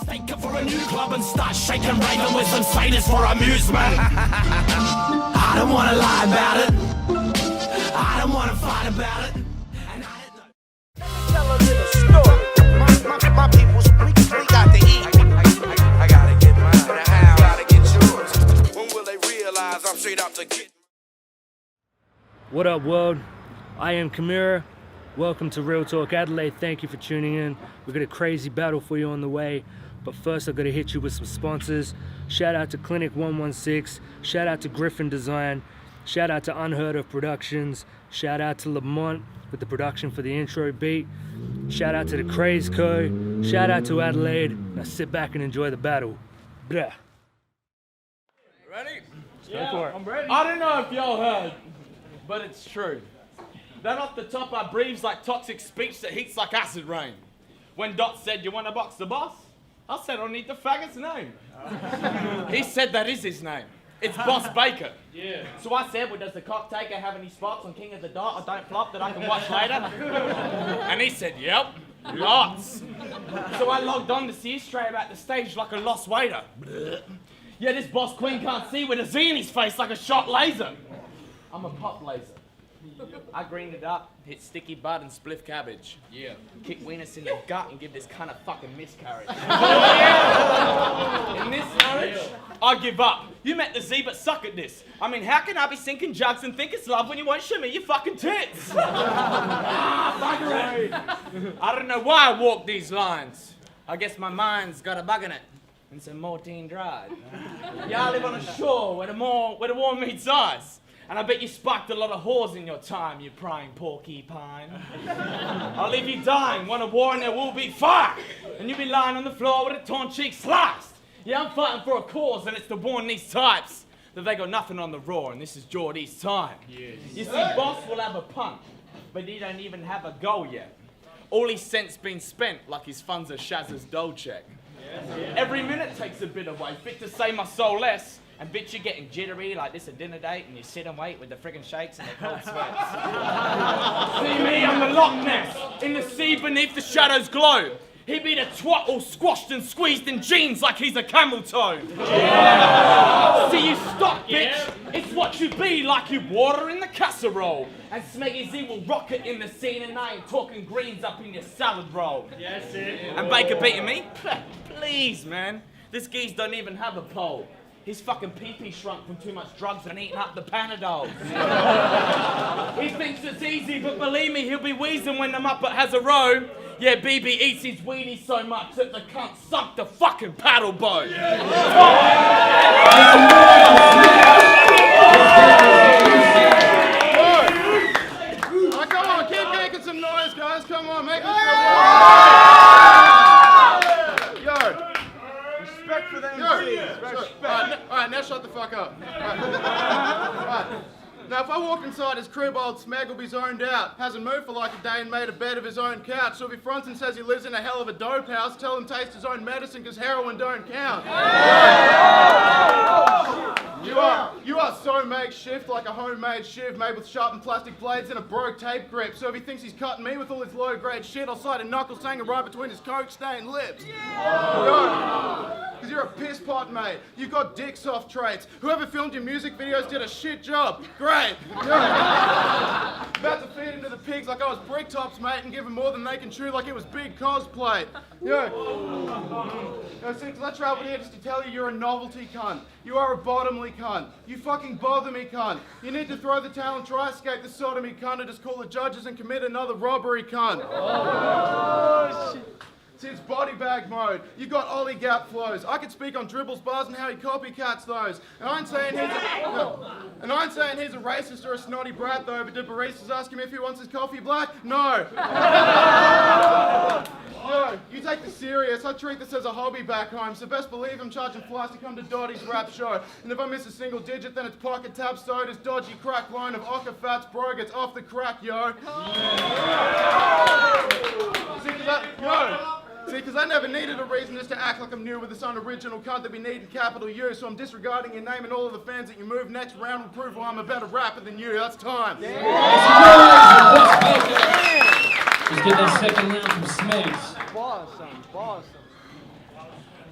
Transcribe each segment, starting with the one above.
Staker for a new club and start shaking raving with some satyrs for amusement. I don't want to lie about it. I don't want to fight about it. And I didn't know. Let me tell a little story. My people's we got to eat. I gotta get mine. I gotta get yours. When will they realize I'm straight out to get? What up, world? I am Kamira. Welcome to Real Talk Adelaide. Thank you for tuning in. We've got a crazy battle for you on the way. But first, I've got to hit you with some sponsors. Shout out to Clinic 116. Shout out to Griffin Design. Shout out to Unheard of Productions. Shout out to Lamont with the production for the intro beat. Shout out to the Craze Co. Shout out to Adelaide. Now sit back and enjoy the battle. Blah. Ready? Go for it. I'm ready. I don't know if y'all heard, but it's true. That off the top I breathes like toxic speech that heats like acid rain. When Dot said, "You want to box the boss?" I said, "I'll need the faggot's name." He said that is his name. It's Boss Baker. Yeah. So I said, "Well, does the cock taker have any spots on King of the Dot I don't flop that I can watch later?" And he said, "Yep, lots." So I logged on to see straight about the stage like a lost waiter. Yeah, this boss queen can't see with a Z in his face like a shot laser. I'm a pop laser. I greened it up, hit sticky bud and spliff cabbage. Yeah. Kick Weenus in the gut and give this kind of fucking miscarriage. In this marriage, I give up. You met the Z, but suck at this. I mean, how can I be sinking jugs and think it's love when you won't show me your fucking tits? Buggery. I don't know why I walk these lines. I guess my mind's got a bug in it. And some Mortine dried. Yeah, I live on a shore where the warm meets ice. And I bet you sparked a lot of whores in your time, you prying porcupine. I'll leave you dying, want a war and there will be fire. And you'll be lying on the floor with a torn cheek sliced. Yeah, I'm fighting for a cause and it's to warn these types that they got nothing on the raw and this is Geordie's time. Yes. You see, Boss will have a punt, but he don't even have a goal yet. All his cent's been spent like his funds are Shazza's dough check. Yes. Every minute takes a bit away, fit to say my soul less. And bitch, you're getting jittery like this a dinner date and you sit and wait with the friggin' shakes and the cold sweats. See me, I'm the Loch Ness, in the sea beneath the shadows glow. He be the twat all squashed and squeezed in jeans like he's a camel toe. Yeah. See you stop, bitch. Yeah. It's what you be like you water in the casserole. And Smegz will rock it in the scene and I ain't talking greens up in your salad roll. Yes, it. And Baker beating me? Please, man. This geese don't even have a pole. His fucking pee-pee shrunk from too much drugs and eating up the Panadols. He thinks it's easy, but believe me, he'll be wheezing when the Muppet has a row. Yeah, BB eats his weenie so much that the cunt sunk the fucking paddle boat. Yeah. Oh, come on, keep making some noise, guys. Come on, make it some Yo. Respect for them. Alright, now shut the fuck up. Alright. Now, if I walk inside his crib, old Smegz will be zoned out. Hasn't moved for like a day and made a bed of his own couch. So if he fronts and says he lives in a hell of a dope house, tell him taste his own medicine because heroin don't count. You are so makeshift like a homemade shiv made with sharpened plastic blades and a broke tape grip. So if he thinks he's cutting me with all his low-grade shit, I'll slide a knuckle hanging right between his coke-stained lips. Because you're a piss pot, mate. You've got dick soft traits. Whoever filmed your music videos did a shit job. Great. About to feed into the pigs like I was Bricktops, mate, and give them more than they can chew like it was big cosplay. See, because I travelled here just to tell you you're a novelty cunt. You are a bottomly cunt. You fucking bother me, cunt. You need to throw the towel and try escape the sodomy cunt and just call the judges and commit another robbery, cunt. Oh, shit. See, it's body bag mode. You got Ollie Gap flows. I could speak on Dribble's bars and how he copycats those. And I ain't saying he's a racist or a snotty brat though, but did baristas ask him if he wants his coffee black? No. No, you take this serious. I treat this as a hobby back home, so best believe I'm charging flies to come to Dottie's rap show. And if I miss a single digit, then it's pocket tab sodas, dodgy crack line of Ocker Fats, bro gets off the crack, yo. See, because I never needed a reason just to act like I'm new with this unoriginal cunt that be needing capital U, so I'm disregarding your name and all of the fans that you move next round will prove why I'm a better rapper than you. That's time. Let's get that second round from Smegz. Awesome.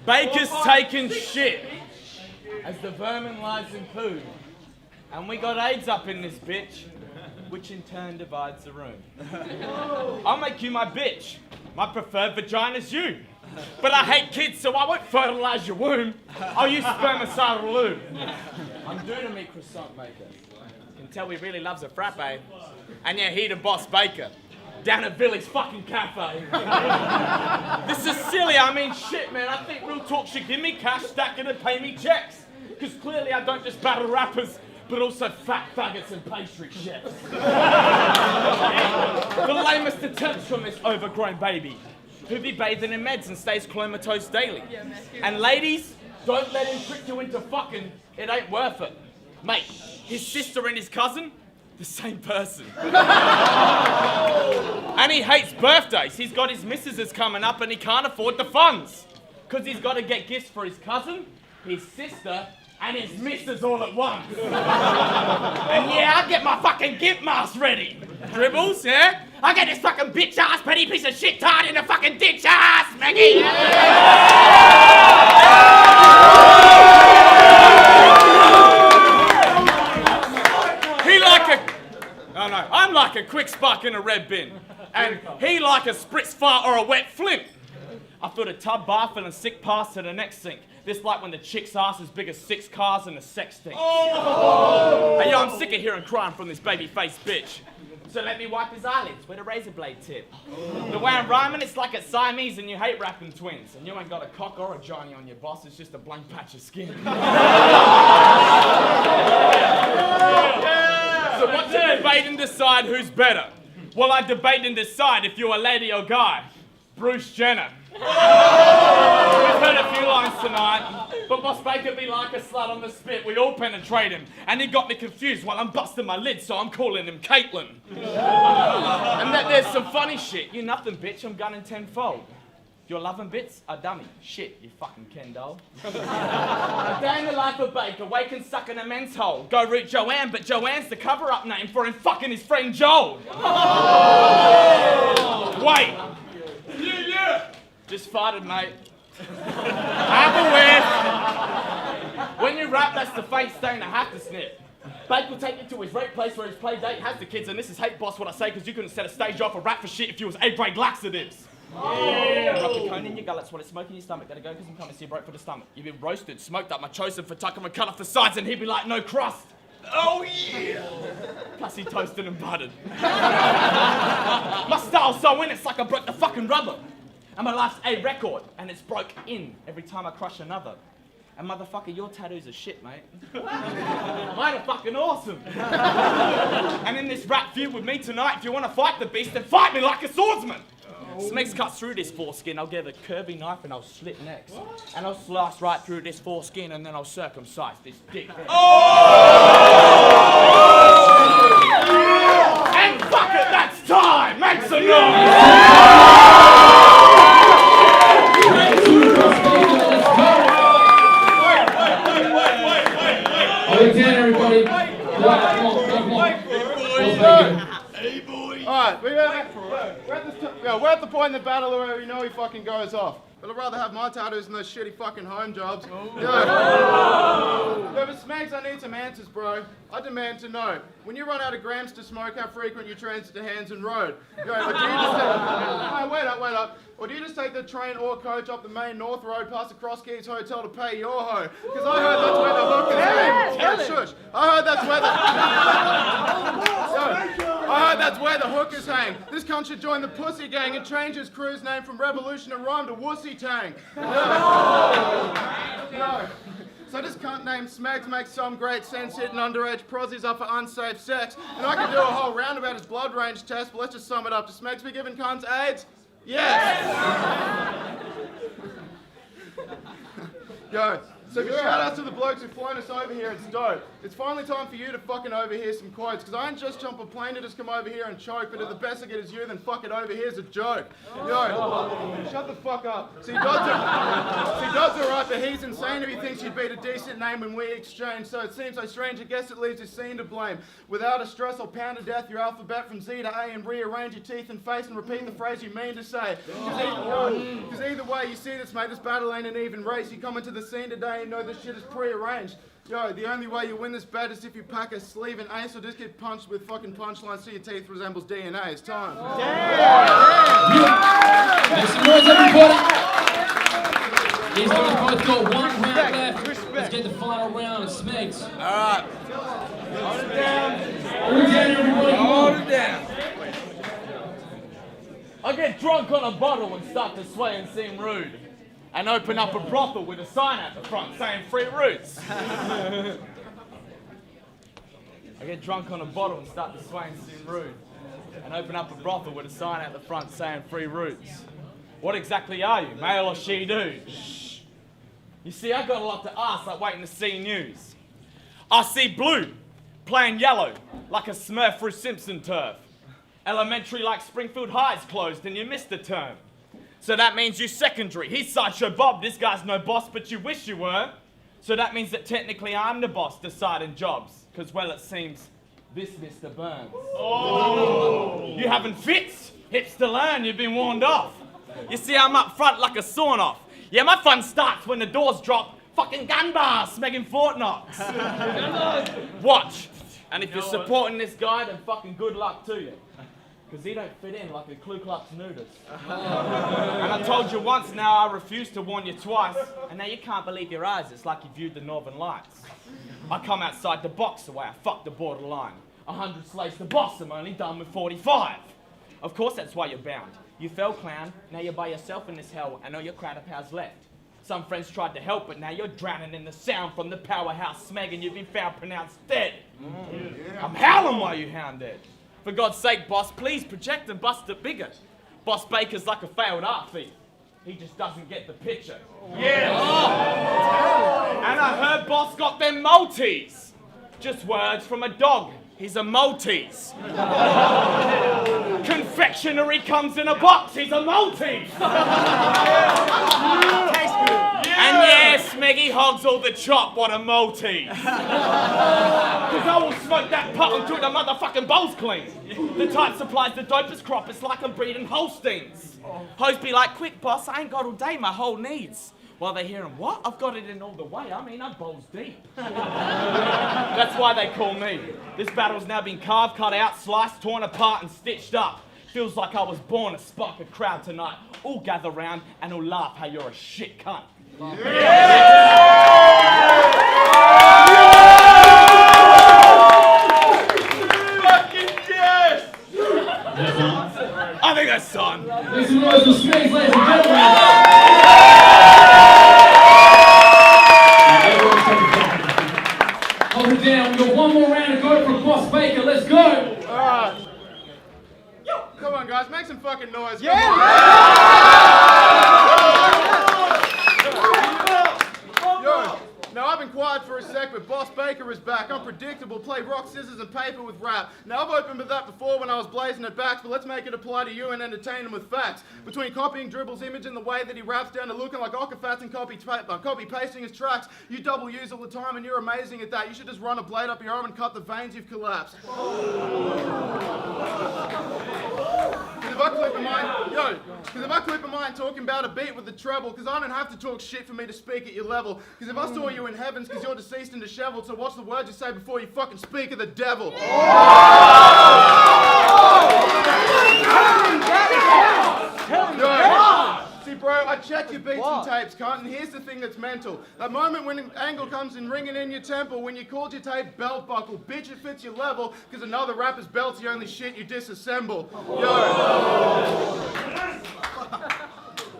Baker's taking shit as the vermin lies in poo. And we got AIDS up in this bitch, which in turn divides the room. I'll make you my bitch. My preferred vagina's you. But I hate kids, so I won't fertilise your womb. I'll use spermicidal lube. I'm due to meet croissant maker. Can tell he really loves a frappe. And yeah, he the boss baker. Down at Billy's fucking cafe. This is silly, I mean shit, man. I think Real Talk should give me cash, stack it and pay me checks. Because clearly I don't just battle rappers, but also fat faggots and pastry chefs. The lamest attempts from this overgrown baby, who be bathing in meds and stays comatose daily. And ladies, don't let him trick you into fucking, it ain't worth it. Mate, his sister and his cousin, the same person. And he hates birthdays. He's got his missuses coming up and he can't afford the funds. Because he's got to get gifts for his cousin, his sister, and his missus all at once. And yeah, I get my fucking gimp mask ready. Dribbles, yeah? I get this fucking bitch ass petty piece of shit tied in a fucking ditch ass, Smegz. I'm like a quick spark in a red bin. And he like a spritz fart or a wet flint. I filled a tub bath and a sick pass to the next sink. This like when the chick's ass is big as 6 cars and the sex stink. Hey, yo, I'm sick of hearing crying from this baby-faced bitch. So let me wipe his eyelids with a razor blade tip. The way I'm rhyming, it's like it's Siamese and you hate rapping twins. And you ain't got a cock or a Johnny on your boss, it's just a blank patch of skin. So what to debate and decide who's better? Well, I debate and decide if you're a lady or guy. Bruce Jenner. We've heard a few lines tonight, but Boss Baker be like a slut on the spit. We all penetrate him, and he got me confused while I'm busting my lid, so I'm calling him Caitlin. And that there's some funny shit. You nothing, bitch. I'm gunning tenfold. Your loving bits? A dummy. Shit, you fucking Ken doll. A day in the life of Baker, wake and suck in a men's hole. Go root Joanne, but Joanne's the cover-up name for him fucking his friend Joel. Wait. Yeah. Just farted, mate. Have a whiff. When you rap, that's the faint stain I have to snip. Baker will take you to his rape place where his play date has the kids, and this is hate boss what I say, because you couldn't set a stage off a rap for shit if you was 8th grade laxatives. Yeah. Drop the cone in your gullets while it's smoking your stomach. Gotta go because I'm coming to see you broke for the stomach. You've been roasted, smoked up, my chosen for tucking and cut off the sides, and he'd be like, no crust. Oh yeah! Plus he toasted and buttered. My style's so in, it's like I broke the fucking rubber. And my life's a record, and it's broke in every time I crush another. And motherfucker, your tattoos are shit, mate. Mine are fucking awesome. And in this rap feud with me tonight, if you want to fight the beast, then fight me like a swordsman. Smegz cuts through this foreskin, I'll get a curvy knife and I'll slit necks. And I'll slice right through this foreskin and then I'll circumcise this dick. And fuck it, that's time! Make some noise! Everybody. Alright, we're at the point in the battle where we know he fucking goes off. But I'd rather have my tattoos than those shitty fucking home jobs. Yeah, but Smegz, I need some answers, bro. I demand to know. When you run out of grams to smoke, how frequent you transit to Hands and Road? Or do you just wait up. Or do you just take the train or coach up the main North Road past the Cross Keys Hotel to pay your hoe? Because I heard that's where the hook is hanging. Shush. I heard that's where the hook is hanging. This cunt should join the Pussy Gang and change his crew's name from Revolution and Rhyme to Wussy Tang. No. So this cunt named Smegz makes some great sense hitting underage prozzies up for unsafe sex. And I could do a whole round about his blood range test, but let's just sum it up. Does Smegz be giving cunts AIDS? Yes! Yo, So shout out to the blokes who've flown us over here, it's dope. It's finally time for you to fucking overhear some quotes, because I ain't just jump a plane to just come over here and choke, but if the best I get is you, then fuck it, over here's a joke. Yo, shut the fuck up. See, Dod's alright, but he's insane if he thinks you'd beat a decent name when we exchange, so it seems so strange, I guess it leaves his scene to blame. Without a stress, I'll pound to death your alphabet from Z to A and rearrange your teeth and face and repeat the phrase you mean to say. Because either way, you see this, mate, this battle ain't an even race. You come into the scene today and know this shit is prearranged. Yo, the only way you win this bet is if you pack a sleeve and ace or just get punched with fucking punchlines so your teeth resembles DNA. It's time. Make some noise, everybody. These guys both got 1 round left. Let's get the final round of Smegz. Alright. Hold it down, everybody. Hold it down. I get drunk on a bottle and start to sway and seem rude. And open up a brothel with a sign at the front saying free roots. I get drunk on a bottle and start to sway and seem rude. And open up a brothel with a sign at the front saying free roots. What exactly are you, male or she dude? Shh. You see, I got a lot to ask, like waiting to see news. I see blue, playing yellow, like a Smurf through Simpson turf. Elementary like Springfield High's closed and you missed the term. So that means you secondary. He's Sideshow Bob, this guy's no boss, but you wish you were. So that means that technically I'm the boss deciding jobs. Cause well, it seems this Mr. Burns. Oh! You having fits? Hips to learn, you've been warned off. You see, I'm up front like a sawn off. Yeah, my fun starts when the doors drop. Fucking gun bars, Smegz Fort Knox. Watch. And if you're supporting this guy, then fucking good luck to you. Because he don't fit in like a Ku Klux nudist. And I told you once, now I refuse to warn you twice. And now you can't believe your eyes, it's like you viewed the Northern Lights. I come outside the box the way I fucked the borderline. 100 slays the boss, I'm only done with 45. Of course that's why you're bound. You fell, clown, now you're by yourself in this hell, and all your crowd of pals left. Some friends tried to help, but now you're drowning in the sound from the powerhouse Smegz, and you've been found pronounced dead. I'm howling while you hound dead. For God's sake, boss, please project and bust it bigger. Boss Baker's like a failed art thief. He just doesn't get the picture. Yeah. Oh. And I heard boss got them Maltese. Just words from a dog. He's a Maltese. Confectionery comes in a box. He's a Maltese. And yes, Smeggy hogs all the chop. What a Maltese. Because I will smoke that pot until the motherfucking bowl's clean. The type supplies the dopest crop. It's like I'm breeding Holsteins. Hoes be like, quick boss, I ain't got all day, my whole needs. While they hear him, what? I've got it in all the way. I mean, I bowls deep. That's why they call me. This battle's now been carved, cut out, sliced, torn apart, and stitched up. Feels like I was born to spark a crowd tonight. All gather round and all laugh how you're a shit cunt. Fucking yes! I think that's time. Make some noise for Smegz, ladies and gentlemen. Hold it down. We've got 1 more round to go from Boss Baker. Let's go. Alright. Come on, guys, make some fucking noise. Yeah! Yo, now I've been quiet for a sec, but Boss Baker is back. Unpredictable, play rock, scissors, and paper with rap. Now I've opened with that before when I was blazing at backs, but let's make it apply to you and entertain them with facts. Between copying Dribble's image and the way that he raps down to looking like Okafats and copy pasting his tracks, you double use all the time and you're amazing at that. You should just run a blade up your arm and cut the veins you've collapsed. Because if I clip a mind talking about a beat with the treble, because I don't have to talk shit for me to speak at your level. Because if I saw you in heavens, because you're deceased and disheveled, so watch the words you say before you fucking speak of the devil. See, bro, I checked your beats and tapes, cunt, and here's the thing that's mental. That moment when an angle comes in ringing in your temple, when you called your tape belt buckle, bitch, it fits your level, because another rapper's belt's the only shit you disassemble.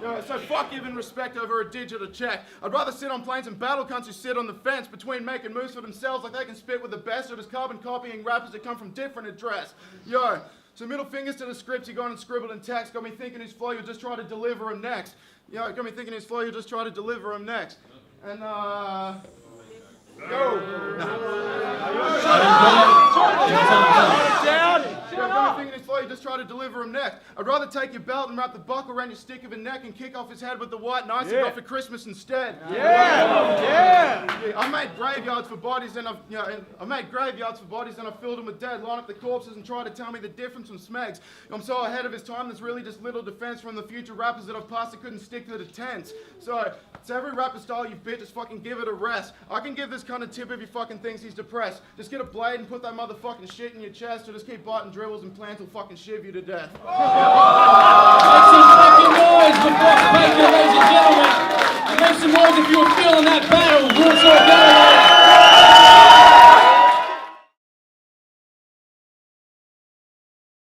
Yo, so fuck giving respect over a digital check. I'd rather sit on planes and battle cunts who sit on the fence between making moves for themselves like they can spit with the best, or just carbon copying rappers that come from different address. Yo, so middle fingers to the scripts you gone and scribbled in text. Got me thinking whose flow you'll just try to deliver him next. Yo, got me thinking whose flow you'll just try to deliver him next. And everything in his flow, you just try to deliver him next. I'd rather take your belt and wrap the buckle around your stick of a neck and kick off his head with the white knights he got for Christmas instead. I made graveyards for bodies and I filled them with dead, line up the corpses and try to tell me the difference from Smegz. I'm so ahead of his time, there's really just little defense from the future rappers that I've passed that couldn't stick to the tense. So every rapper style you bitch, just fucking give it a rest. I can give this kind of tip if he fucking thinks he's depressed. Just get a blade and put that motherfucking shit in your chest, or just keep biting dribbles and plants will fucking shiv you to death. Make some fucking noise before Baker, ladies and gentlemen. And make some noise if you were feeling that bang.